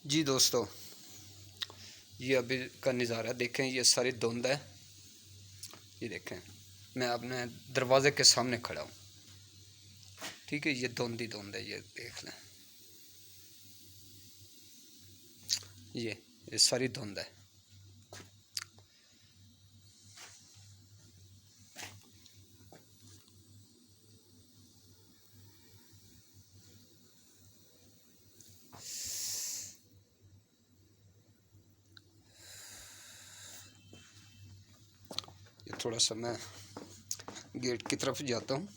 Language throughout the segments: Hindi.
जी दोस्तों, ये अभी का नज़ारा देखें। ये सारी धुंध है। ये देखें, मैं अपने दरवाजे के सामने खड़ा हूँ। ठीक है, ये धुंध ही धुंध है। ये देख लें, ये सारी धुंध है। ये थोड़ा सा मैं गेट की तरफ जाता हूँ।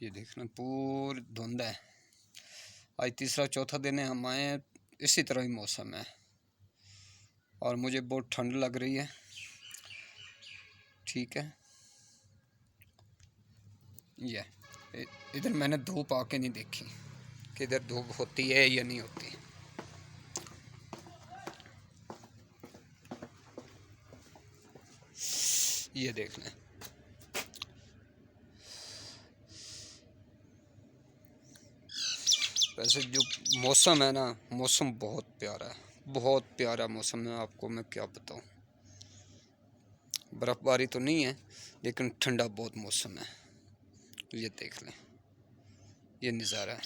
ये देखना, पूरी धुंध है। आज तीसरा चौथा दिन है हम आए हैं, इसी तरह ही मौसम है और मुझे बहुत ठंड लग रही है। ठीक है, ये इधर मैंने धूप आके नहीं देखी कि इधर धूप होती है या नहीं होती। ये देख लें, वैसे जो मौसम है ना, मौसम बहुत प्यारा है, बहुत प्यारा मौसम है। आपको मैं क्या बताऊं, बर्फ़बारी तो नहीं है लेकिन ठंडा बहुत मौसम है। ये देख लें, ये नज़ारा है।